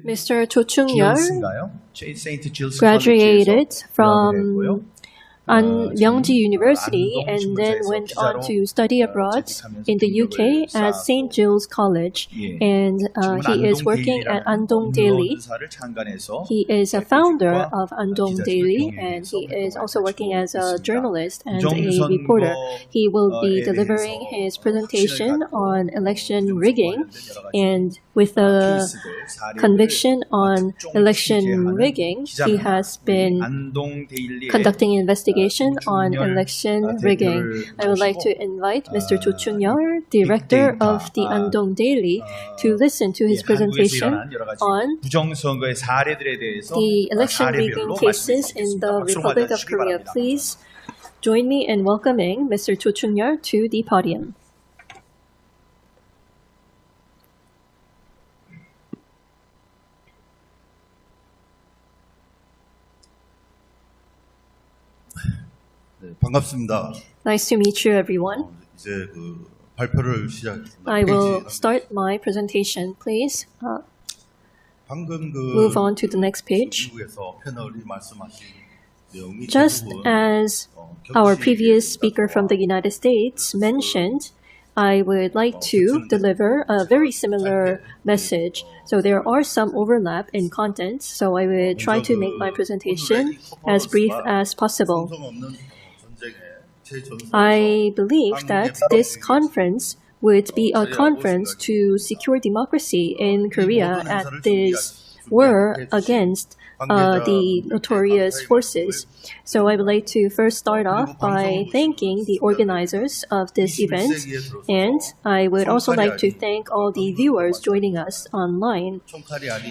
Mr. Cho Chung-yeol graduated from Myeongji University and then went on to study abroad in the UK at St. Giles College. And he is working at Andong Daily. He is a founder of Andong Daily, and he is also working as a journalist and a reporter. He will be delivering his presentation on election rigging, and with a conviction on election rigging, he has been conducting an investigation on election rigging. I would like to invite Mr. Cho Chung-yeol, director of the Andong Daily, to listen to his presentation on the election rigging cases in the Republic of Korea. Please join me in welcoming Mr. Cho Chung-yeol to the podium. 반갑습니다. Nice to meet you, everyone. 이제 발표를 시작하겠습니다. I will start my presentation, please. 방금 Move on to the next page. 미국에서 패널이 말씀하신 내용이 Just as our previous speaker from the United States mentioned, I would like to deliver a very similar message. So there are some overlap in content, so I will try to make my presentation as brief as possible. I believe that this conference would be a conference to secure democracy in Korea at this war against the notorious forces. So I would like to first start off by thanking the organizers of this event, and I would also like to thank all the viewers joining us online.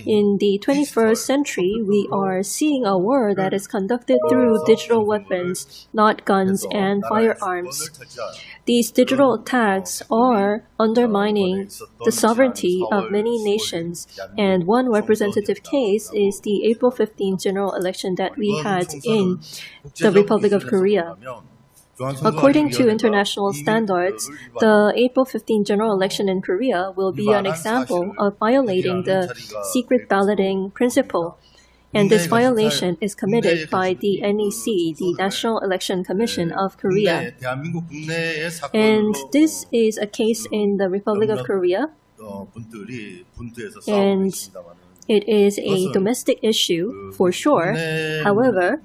In the 21st century, we are seeing a war that is conducted through digital weapons, not guns and firearms. These digital attacks are undermining the sovereignty of many nations, and one representative case is the April 15 general election that we had in the Republic of Korea. According to international standards, the April 15 general election in Korea will be an example of violating the secret balloting principle. And this violation is committed by the NEC, the National Election Commission of Korea. And this is a case in the Republic of Korea, and it is a domestic issue for sure. However,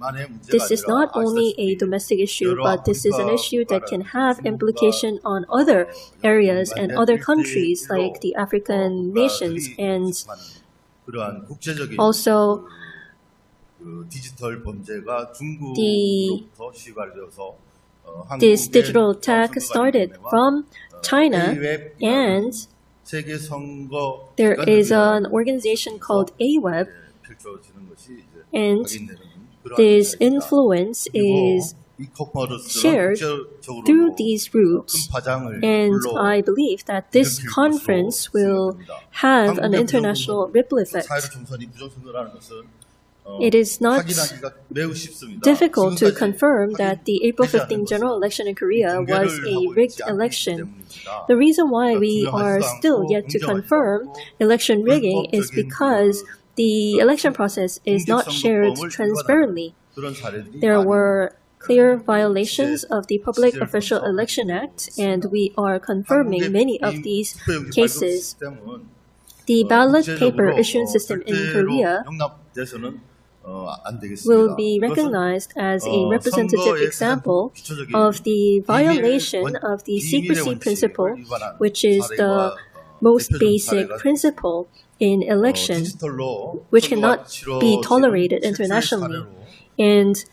this is not only a domestic issue, but this is an issue that can have implication on other areas and other countries like the African nations, and also this digital attack started from China, and there is an organization called AWEB, and this influence is shared through these routes, and I believe that this conference will have an international ripple effect. It is not difficult to confirm that the April 15 general election in Korea was a rigged election. The reason why we are still yet to confirm election rigging is because the election process is not shared transparently. There were clear violations of the Public Official Election Act, and we are confirming many of these cases. The ballot paper issuance system in Korea will be recognized as a representative example of the violation of the secrecy principle, which is the most basic principle in election, which cannot be tolerated internationally. And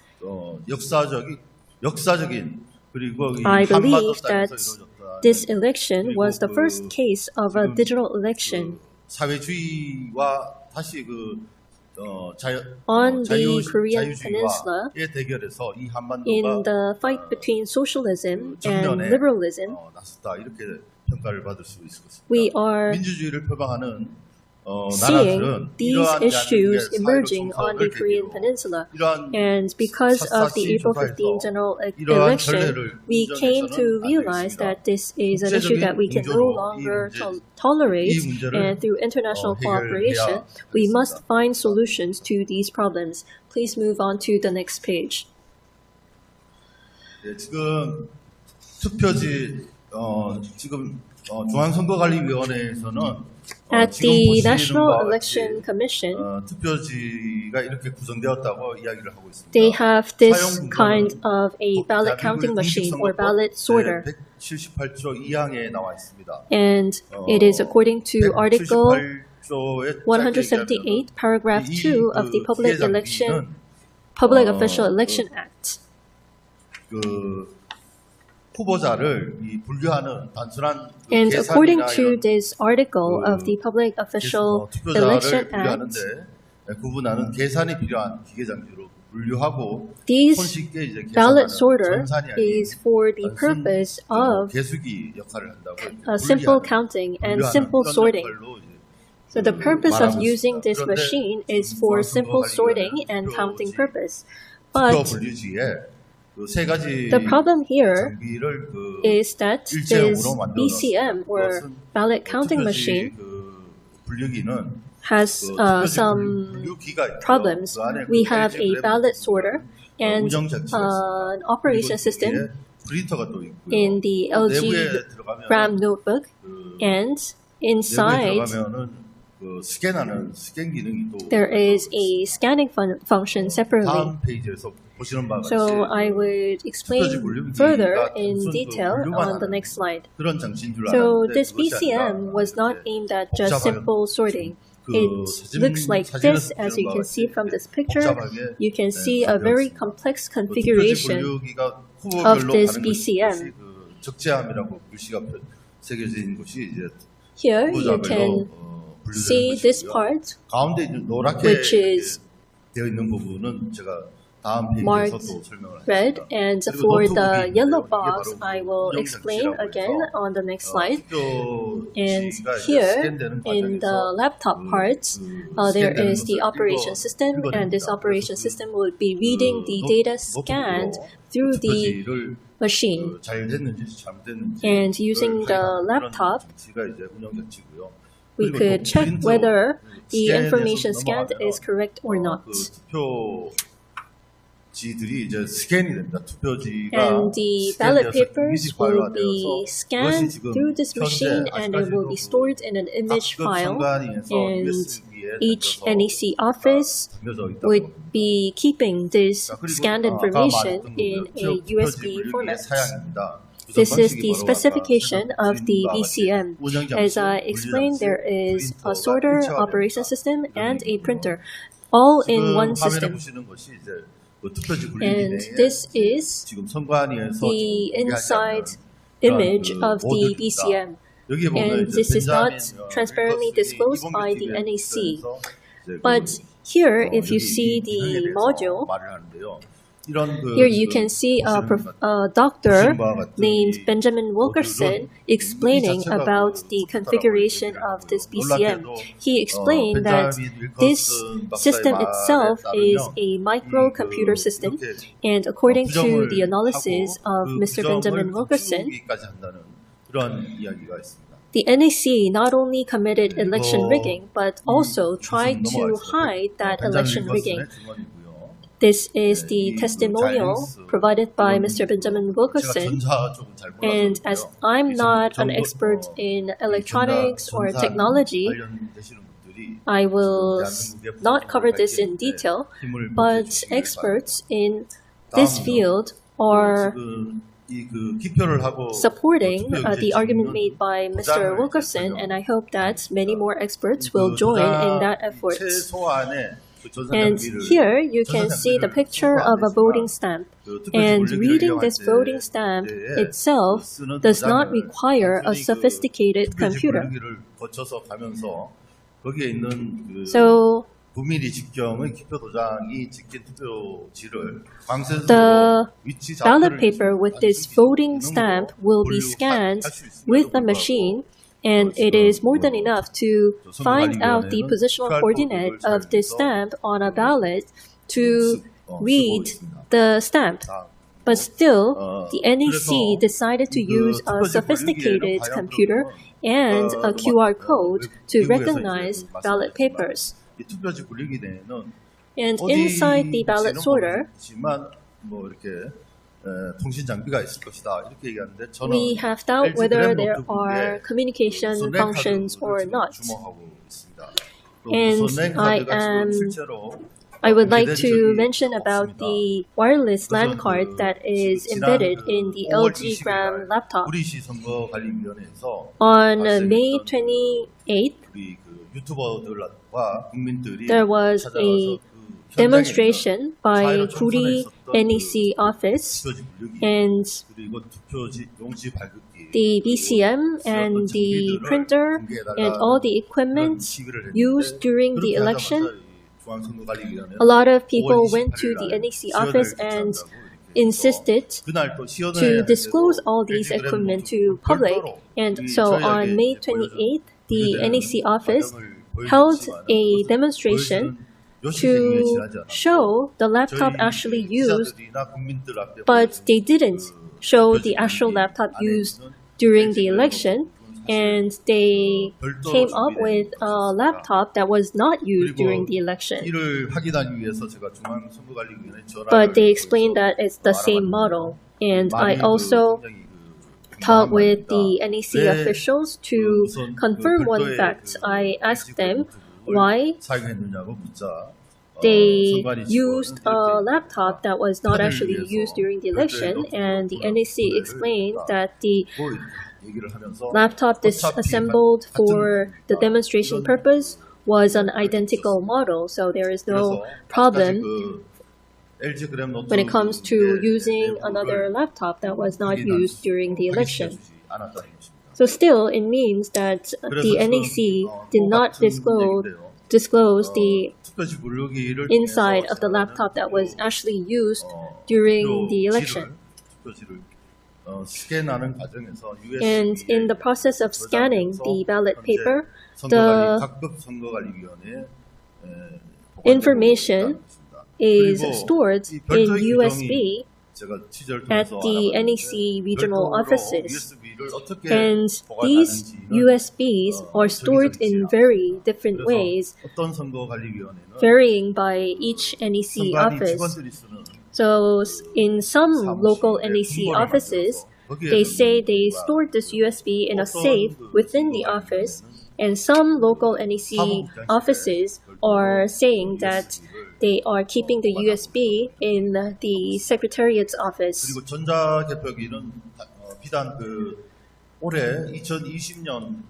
I believe that this election was the first case of a digital election. On the Korean Peninsula, in the fight between socialism and liberalism, we are seeing 나라들은 these 이러한 issues 대한민국의 emerging 사회적 on the 선거를 Korean 계기로 Peninsula. 이러한 And because of the April 샅샅이 15 general 이러한 election, 전례를 we came to 인정해서는 안 realize 되겠습니다. that this is an issue that we can no 국제적인 longer 공조로 tolerate, 이 문제를 and through international cooperation, 해결해야 we 하겠습니다. must find solutions to these problems. Please move on to the next page. 예, 지금 투표지 지금 중앙선거관리위원회에서는 At 지금 the 보시는 National 바와 Election 같이 Commission, 투표지가 이렇게 구성되었다고 이야기를 하고 있습니다. they have this 사용 kind 공간은 of a ballot counting machine or ballot sorter. 178조 2항에 나와 있습니다. And it is according to Article 178조의 178, Paragraph 2 of the Public Official Election Act. 그 후보자를 이 분류하는 단순한 And according 계산이나 to 이런 this article of the Public Official Election 투표자를 분류하는데 Act, 구분하는 계산이 필요한 기계장비로 분류하고 this 손쉽게 이제 ballot 계산하는 sorter 정산이 아닌 is for the 단순 purpose of 계수기 역할을 한다고 simple counting and simple sorting. So the purpose of 말하고 using 있습니다. this 그런데 machine is for simple sorting and counting purpose. 투표 But 분류지에 그 세 가지 the problem here 장비를 그 is that this 일체형으로 만들어 BCM or 그것은 ballot counting machine 그 분류기는 has some problems. We have a ballot sorter and an operation system in the LG RAM notebook, and inside 그 스캔하는 스캔 기능이 또 there is a scanning function separately. 다음 페이지에서 보시는 바가 So I would explain further in detail on the next slide. 그런 장치인 줄 So 알았는데 this BCM was not aimed at just simple sorting. It looks like this, as you can see from this picture. You can see a very complex configuration of this BCM. 적재함이라고 글씨가 새겨진 곳이 이제 Here you can see this part, 가운데 있는 노랗게 which is 되어 있는 부분은 제가 다음 페이지에서 marked 또 설명을 red, 하겠습니다. and for the yellow box, I will explain again on the next slide. And here, in the laptop parts, there is the operation system, and this operation system will be reading the data scanned through the machine. 잘 됐는지 잘못됐는지 And using the laptop, 장치가 이제 운영 장치고요. we could check whether the information scanned is correct or not. 투표지들이 이제 스캔이 됩니다. 투표지가 And the ballot papers will be 되어서 scanned through this machine, and it will be stored in an image file. And each NEC office would be keeping this scanned information in a USB format. This is the specification of the BCM. As I explained, there is a sorter, operation system, and a printer, all in one system. And this is the inside image of the BCM. And this is not transparently disclosed by the NEC. But here, if you see the module, here you can see a doctor named Benjamin Wilkerson explaining about the configuration of this BCM. He explained that this system itself is a microcomputer system, and according to the analysis of Mr. Benjamin Wilkerson, the NEC not only committed election rigging, but also tried to hide that election rigging. This is the testimonial provided by Mr. Benjamin Wilkerson, and as I'm not an expert in electronics or technology, I will not cover this in detail, but experts in this field are supporting the argument made by Mr. Wilkerson, and I hope that many more experts will join in that effort. And here you can see the picture of a voting stamp. And reading this voting stamp itself does not require a sophisticated computer. So the ballot paper with this voting stamp will be scanned with the machine, And it is more than enough to find out the positional coordinate of this stamp on a ballot to read the stamp. But still, the NEC decided to use a sophisticated computer and a QR code to recognize ballot papers. 이 투표지 굴리기 내에는 And inside the ballot sorter, 뭐 이렇게 통신 장비가 있을 것이다 이렇게 얘기하는데 저는 we have doubt whether there are communication functions or not. 주목하고 있습니다. And I would like to mention about the wireless LAN card that is embedded in the LG Gram laptop. 우리시 선거관리위원회에서 On May 28th, 우리 그 유튜버들과 국민들이 there was a demonstration by Guri NEC office and the BCM and the printer and all the equipment used during the election. A lot of people went to the NEC office and insisted to disclose all these equipment to public. And so on May 28th, the NEC office held a demonstration to show the laptop actually used, but they didn't show the actual laptop used during the election, and they came up with a laptop that was not used during the election. But they explained that it's the same model, and I also talked with the NEC officials to confirm one fact. I asked them why they used a laptop that was not actually used during the election, and the NEC explained that the laptop disassembled for the demonstration purpose was an identical model, so there is no problem when it comes to using another laptop that was not used during the election. So still, it means that the NEC did not disclose the inside of the laptop that was actually used during the election. And in the process of scanning the ballot paper, the information is stored in USB at the NEC regional offices. And these USBs are stored in very different ways, varying by each NEC office. So in some local NEC offices, they say they stored this USB in a safe within the office, and some local NEC offices are saying that they are keeping the USB in the Secretariat's office. 그리고 전자개표기는 비단 올해 2020년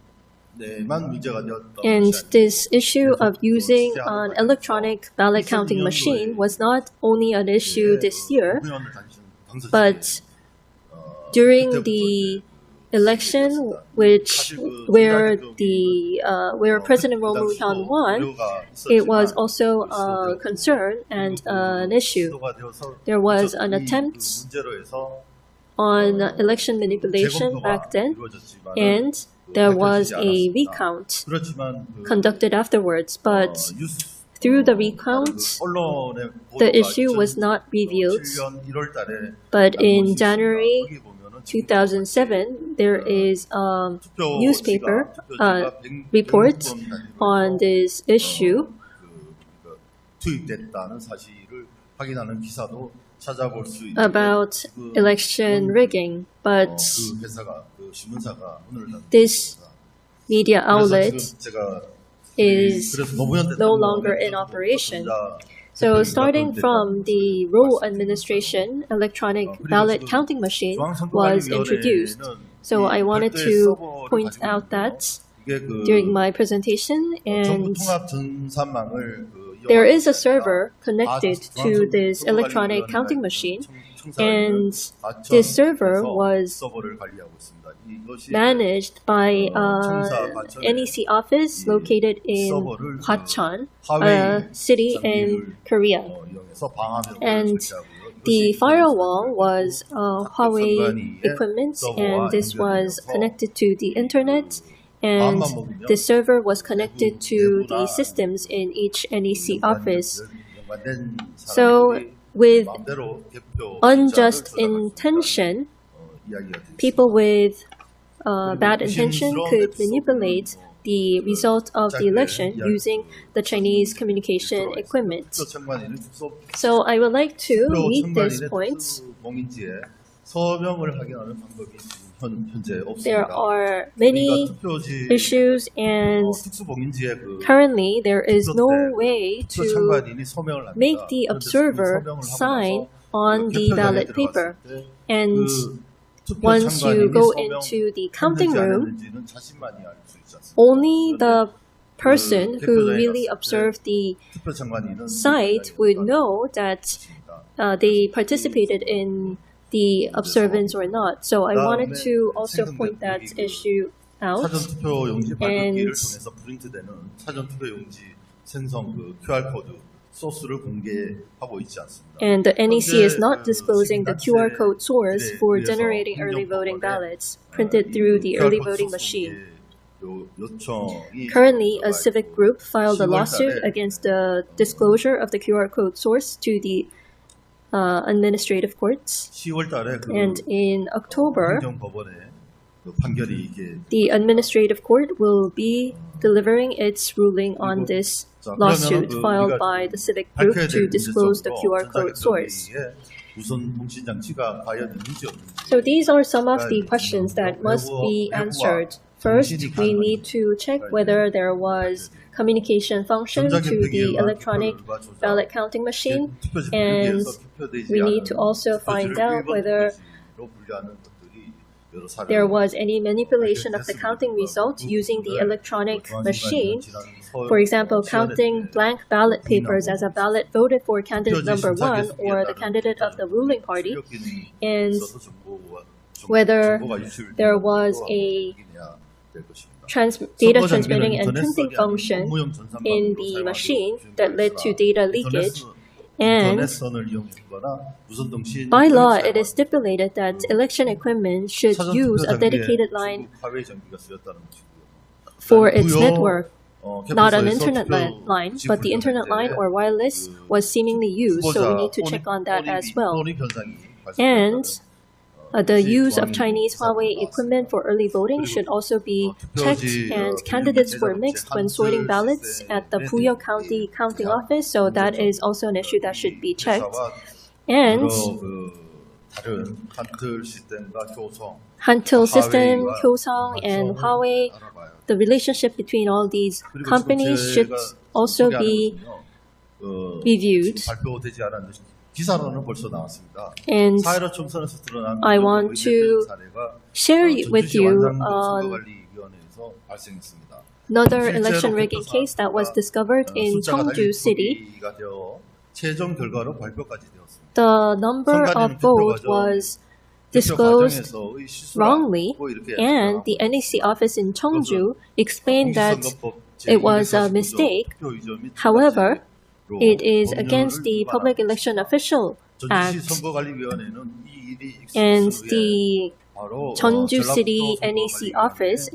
And this issue of using an electronic ballot counting machine was not only an issue this year, but during the election where President Roh Moo-hyun won, it was also a concern and an issue. There was an attempt on election manipulation back then, and there was a recount conducted afterwards, but through the recount, the issue was not revealed. But in January 2007, there is a newspaper report on this issue. About election rigging, but this media outlet is no longer in operation. So starting from the Roh administration, electronic ballot counting machine was introduced. So I wanted to point out that during my presentation, and there is a server connected to this electronic counting machine, and this server was managed by an NEC office located in Hwacheon, a city in Korea. And the firewall was Huawei equipment, and this was connected to the internet, and the server was connected to the systems in each NEC office. So with unjust intention, people with bad intention could manipulate the result of the election using the Chinese communication equipment. So I would like to read these points. There are many issues, and currently there is no way to make the observer sign on the ballot paper. And once you go into the counting room, only the person who really observed the site would know that they participated in the observance or not. So I wanted to also point that issue out. And the NEC is not disclosing the QR code source for generating early voting ballots printed through the early voting machine. Currently, a civic group filed a lawsuit against the disclosure of the QR code source to the administrative courts. And in October, the administrative court will be delivering its ruling on this lawsuit filed by the civic group to disclose the QR code source. So these are some of the questions that must be answered. First, we need to check whether there was communication function to the electronic ballot counting machine, and we need to also find out whether there was any manipulation of the counting result using the electronic machine. For example, counting blank ballot papers as a ballot voted for candidate number 1 or the candidate of the ruling party, and whether there was a data transmitting and printing function in the machine that led to data leakage. And by law, it is stipulated that election equipment should use a dedicated line for its network, not an internet line, but the internet line or wireless was seemingly used, so we need to check on that as well. And the use of Chinese Huawei equipment for early voting should also be checked, and candidates were mixed when sorting ballots at the Buyeo County counting office, so that is also an issue that should be checked. And Hantel System, Kyosong, and Huawei, the relationship between all these companies should also be reviewed. And I want to share with you another election rigging case that was discovered in Cheongju City. The number of votes was disclosed wrongly, and the NEC office in Cheongju explained that it was a mistake. However, it is against the Public Election Official Act, and the Cheongju City NEC office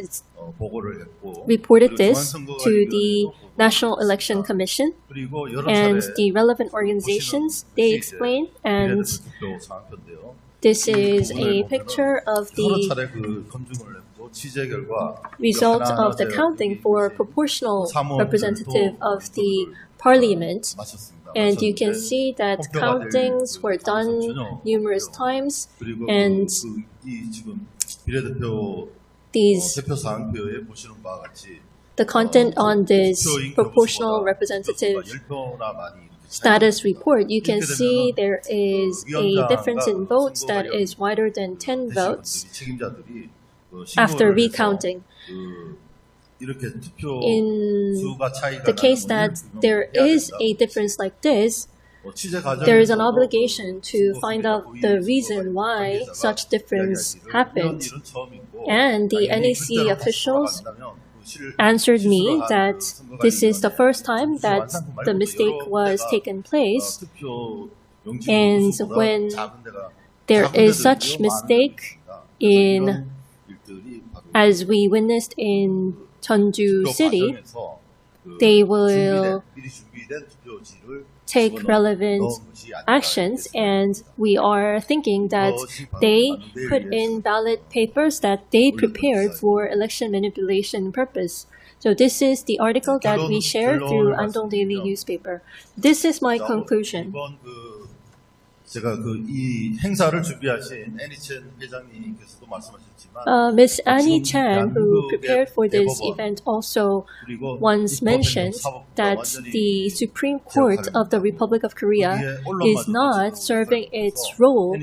reported this to the National Election Commission, and the relevant organizations, they explain, and this is a picture of the result of the counting for proportional representative of the parliament. And you can see that countings were done numerous times, and the content on this proportional representative status report, you can see there is a difference in votes that is wider than 10 votes after recounting. In the case that there is a difference like this, there is an obligation to find out the reason why such difference happened. And the NEC officials answered me that this is the first time that the mistake was taken place, and when there is such mistake in as we witnessed in Jeonju City, 과정에서 they will 미리 준비된 투표지를 take relevant 넣은 것이 아닐까 actions, 했습니다. and we are thinking that they put in ballot papers that they prepared for election manipulation purpose. So this is the article that we share through Andong Daily newspaper. This is my conclusion. 이번 제가 이 행사를 준비하신 애니첸 회장님께서도 말씀하셨지만 Ms. Annie Chan, who prepared for this event, also once mentioned that the Supreme Court of the Republic of Korea is not serving its role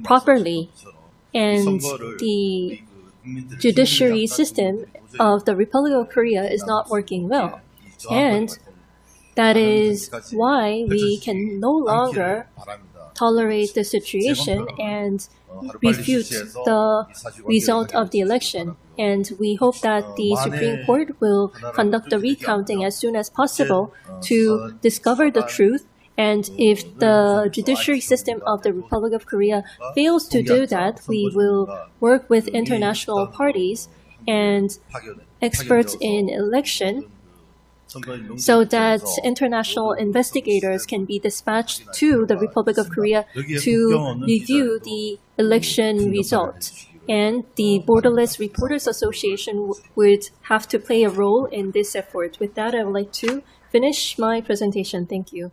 properly, and the judiciary system of the Republic of Korea is not working well. And that is why we can no longer tolerate the situation and refute the result of the election. And we hope that the Supreme Court will conduct the recounting as soon as possible to discover the truth. And if the judiciary system of the Republic of Korea fails to do that, we will work with international parties and experts in election so that international investigators can be dispatched to the Republic of Korea to review the election results. And the Borderless Reporters Association would have to play a role in this effort. With that, I would like to finish my presentation. Thank you.